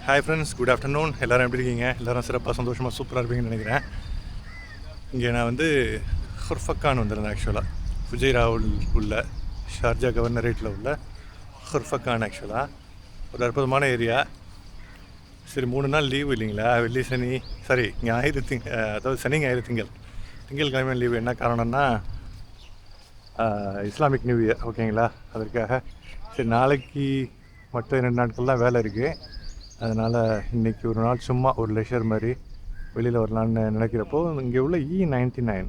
Hi friends, good afternoon. எல்லோரும் எப்படி இருக்கீங்க? எல்லோரும் சிறப்பாக சந்தோஷமாக சூப்பராக இருப்பீங்கன்னு நினைக்கிறேன். இங்கே நான் வந்து ஹுர்ஃபக்கான் வந்திருந்தேன். ஆக்சுவலாக ஃபுஜைராவில் உள்ள ஷார்ஜா கவர்னரேட்டில் உள்ள ஹுர்ஃபக்கான் ஆக்சுவலாக ஒரு அற்புதமான ஏரியா. சரி, 3 நாள் லீவு இல்லைங்களா? வெள்ளி சனி ஞாயிறு அதாவது சனி ஞாயிறு திங்கட்கிழமை லீவு. என்ன காரணம்னா இஸ்லாமிக் நியூ இயர், ஓகேங்களா? அதற்காக சரி நாளைக்கு மட்டும் 2 நாட்கள் தான் வேலை இருக்குது. அதனால் இன்றைக்கி ஒரு நாள் சும்மா ஒரு லெஷர் மாதிரி வெளியில் வரலான்னு நினைக்கிறப்போ இங்கே உள்ள E99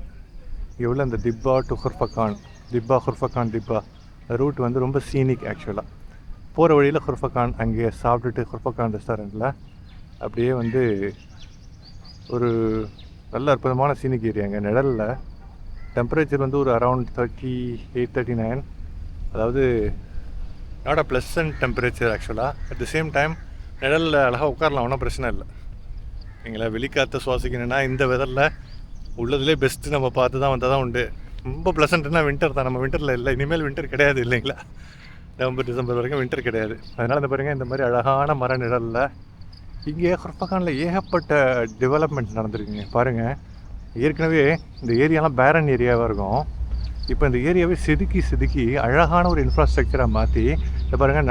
இங்கே உள்ள அந்த திப்பா டு ஹுர்ஃபக்கான் ரூட் வந்து ரொம்ப சீனிக். ஆக்சுவலாக போகிற வழியில் ஹுர்ஃபக்கான் அங்கே சாப்பிட்டுட்டு ஹுர்ஃபக்கான் ரெஸ்டாரண்ட்டில் அப்படியே வந்து ஒரு நல்ல அற்புதமான சீனிக் ஏரியாங்க. நிழலில் டெம்பரேச்சர் வந்து ஒரு அரவுண்ட் 38-39, அதாவது நாட் அ ப்ளசன்ட் டெம்பரேச்சர் ஆக்சுவலாக. அட் த சேம் டைம் நிழலில் அழகாக உட்காரலாம், ஒன்றும் பிரச்சனை இல்லை. எங்களை வெளிக்காற்ற சுவாசிக்கணுன்னா இந்த வெதரில் உள்ளதுலேயே பெஸ்ட்டு நம்ம பார்த்து தான் வந்தால் தான் உண்டு. ரொம்ப ப்ளசண்ட்னா வின்டர் தான். நம்ம வின்டரில் இல்லை, இனிமேல் வின்டர் கிடையாது இல்லைங்களா? நவம்பர் டிசம்பர் வரைக்கும் வின்டர் கிடையாது. அதனால் இந்த பாருங்கள், இந்த மாதிரி அழகான மர நிழலில் இங்கே ஹுர்ஃபக்கானில் ஏகப்பட்ட டெவலப்மெண்ட் நடந்திருக்குங்க. பாருங்கள், ஏற்கனவே இந்த ஏரியாலாம் பேரன் ஏரியாவாக இருக்கும். இப்போ இந்த ஏரியாவே செதுக்கி அழகான ஒரு இன்ஃப்ராஸ்ட்ரக்சராக மாற்றி இந்த பாருங்கள்,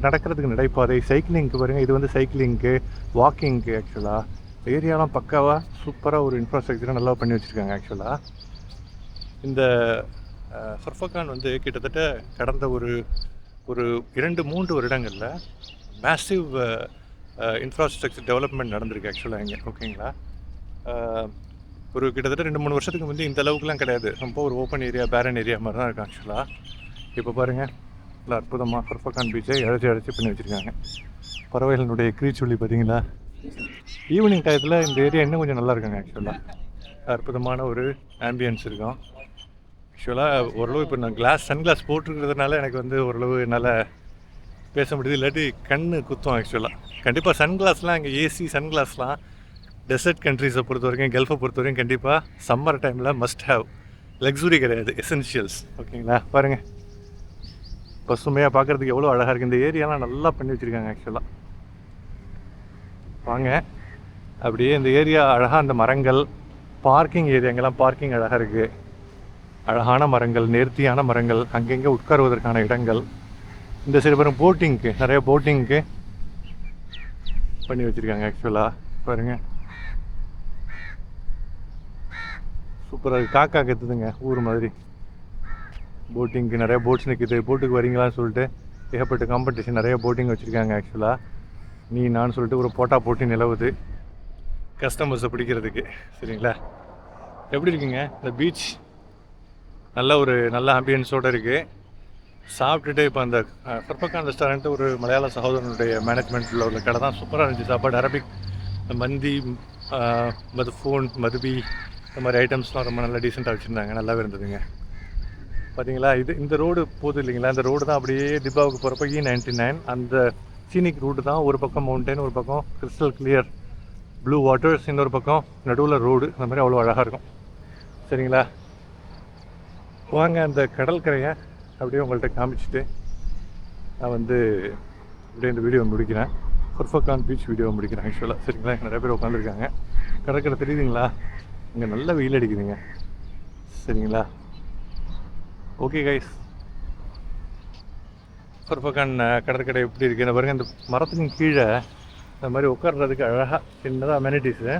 நடக்கிறதுக்கு நடைபாதை, சைக்கிளிங்க்கு பாருங்கள், இது வந்து சைக்கிளிங்க்கு வாக்கிங்க்கு. ஆக்சுவலாக இந்த ஏரியாலாம் பக்காவாக சூப்பராக ஒரு இன்ஃப்ராஸ்ட்ரக்சராக நல்லா பண்ணி வச்சுருக்காங்க. ஆக்சுவலாக இந்த ஹுர்ஃபக்கான் வந்து கிட்டத்தட்ட கடந்த ஒரு 2-3 வருடங்களில் மேசிவ் இன்ஃப்ராஸ்ட்ரக்சர் டெவலப்மெண்ட் நடந்திருக்கு ஆக்சுவலாக இங்கே, ஓகேங்களா? ஒரு கிட்டத்தட்ட 2-3 வருஷத்துக்கு வந்து இந்த அளவுக்குலாம் கிடையாது. ரொம்ப ஒரு ஓப்பன் ஏரியா, பேரன் ஏரியா மாதிரி தான் இருக்கும் ஆக்சுவலாக. இப்போ பாருங்கள், நல்லா அற்புதமாக ஹுர்ஃபக்கான் பீச்சை இழைச்சி பண்ணி வச்சுருக்காங்க. பறவைகளினுடைய கிரீச்சொல்லி பார்த்தீங்களா? ஈவினிங் டயத்தில் இந்த ஏரியா இன்னும் கொஞ்சம் நல்லா இருக்குங்க. ஆக்சுவலாக அற்புதமான ஒரு ஆம்பியன்ஸ் இருக்கும். ஆக்சுவலாக ஓரளவு இப்போ நான் சன்கிளாஸ் போட்டிருக்கிறதுனால எனக்கு வந்து ஓரளவு என்னால் பேச முடியுது, இல்லாட்டி கண் குத்தும். ஆக்சுவலாக கண்டிப்பாக சன்கிளாஸ்லாம் இங்கே ஏசி சன்கிளாஸ்லாம் டெசர்ட் கண்ட்ரீஸை பொறுத்த வரைக்கும், கல்ஃபை பொறுத்த வரைக்கும் கண்டிப்பாக சம்மர் டைமில் மஸ்ட் ஹேவ். லக்ஸுரி கிடையாது, எசென்ஷியல்ஸ், ஓகேங்களா? பாருங்கள், பசுமையாக பார்க்குறதுக்கு எவ்வளோ அழகாக இருக்குது. இந்த ஏரியாலாம் நல்லா பண்ணி வச்சுருக்காங்க. ஆக்சுவலாக வாங்க, அப்படியே இந்த ஏரியா அழகாக, அந்த மரங்கள், பார்க்கிங் ஏரியாங்கெல்லாம் பார்க்கிங் அழகாக இருக்குது. அழகான மரங்கள், நேர்த்தியான மரங்கள், அங்கங்கே உட்காருவதற்கான இடங்கள். இந்த சைடு பாருங்கள், போட்டிங்க்கு நிறைய போட்டிங்க்கு பண்ணி வச்சுருக்காங்க. ஆக்சுவலாக பாருங்கள், சூப்பராக இருக்குது. காக்கா கற்றுதுங்க ஊர் மாதிரி. போட்டிங்க்கு நிறையா போட்ஸ் நிற்கிது. போட்டுக்கு வரீங்களான்னு சொல்லிட்டு ஏகப்பட்ட காம்படிஷன், நிறைய போட்டிங் வச்சுருக்காங்க. ஆக்சுவலாக நான் சொல்லிட்டு ஒரு போட்டி நிலவுது கஸ்டமர்ஸை பிடிக்கிறதுக்கு. சரிங்களா? எப்படி இருக்குங்க இந்த பீச்? நல்ல ஆம்பியன்ஸோடு இருக்குது. சாப்பிட்டுட்டு இப்போ அந்த ஹுர்ஃபக்கான் ரெஸ்டாரண்ட்டு ஒரு மலையாள சகோதரனுடைய மேனேஜ்மெண்ட்டில் உள்ள கடை தான். சூப்பராக இருந்துச்சு சாப்பாடு. அரபிக், மந்தி, மதுபி, இந்த மாதிரி ஐட்டம்ஸ்லாம் ரொம்ப நல்லா டீசெண்டாக வச்சுருந்தாங்க. நல்லாவே இருந்ததுங்க. பார்த்தீங்களா? இந்த ரோடு போகுது இல்லைங்களா? இந்த ரோடு தான் அப்படியே திப்பாவுக்கு போகிறப்ப E99 அந்த சீனிக் ரூட்டு தான். ஒரு பக்கம் மவுண்டைன், ஒரு பக்கம் கிறிஸ்டல் கிளியர் ப்ளூ வாட்டர்ஸ், இன்னொரு பக்கம் நடுவில் ரோடு. அந்த மாதிரி அவ்வளோ அழகாக இருக்கும். சரிங்களா? வாங்க, அந்த கடற்கரையை அப்படியே உங்கள்கிட்ட காமிச்சிட்டு நான் வந்து அப்படியே இந்த வீடியோ முடிக்கிறேன். ஹுர்ஃபக்கான் பீச் வீடியோ முடிக்கிறேன். ஆக்சுவலாக சரிங்களா? நிறைய பேர் உட்காந்துருக்காங்க. கடற்கரை தெரியுதுங்களா? இங்கே நல்ல வெயில் அடிக்குதுங்க. சரிங்களா? ஓகே கைஸ், ஹுர்ஃபக்கான் கடற்கரை எப்படி இருக்குது பாருங்கள். இந்த மரத்துக்கு கீழே இந்த மாதிரி உட்கார்றதுக்கு அழகாக சின்னதாக அமெனிட்டிஸு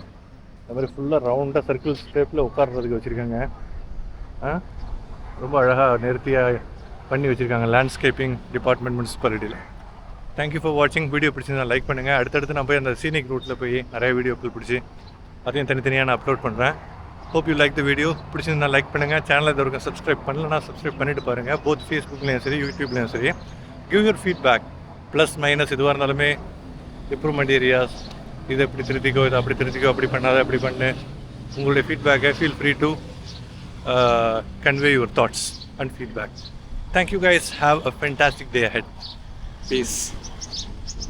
இந்த மாதிரி ஃபுல்லாக ரவுண்டாக சர்க்கிள் ஷேப்பில் உட்கார்றதுக்கு வச்சுருக்காங்க. ரொம்ப அழகாக நேர்த்தியாக பண்ணி வச்சுருக்காங்க லேண்ட்ஸ்கேப்பிங் டிபார்ட்மெண்ட் முனிசிபாலிட்டியில். தேங்க்யூ ஃபார் வாட்சிங். வீடியோ பிடிச்சிருந்தா லைக் பண்ணுங்கள். அடுத்தடுத்து நான் போய் அந்த சீனிக் ரூட்டில் போய் நிறைய வீடியோக்கள் பிடிச்சி அதையும் தனித்தனியாக நான் அப்லோட் பண்ணுறேன். Hope you like the video. பிடிச்சிருந்தா லைக் பண்ணுங்கள். சேனலை இது வரைக்கும் சப்ஸ்கிரைப் பண்ணலன்னா சப்ஸ்கிரைப் பண்ணிட்டு பாருங்கள். போத் ஃபேஸ்புக்லேயும் சரி, யூடியூப்லேயும் சரி. Give your feedback, plus minus எதுவாக இருந்தாலுமே, இம்ப்ரூவ்மெண்ட் ஏரியாஸ், இதை எப்படி திருத்திக்கோ, இதை அப்படி திருத்திக்கோ, அப்படி பண்ணாத அப்படி பண்ணு. உங்களுடைய ஃபீட்பேக்கை feel free to convey your thoughts and feedback. Thank you guys. Have a fantastic day ahead. Peace.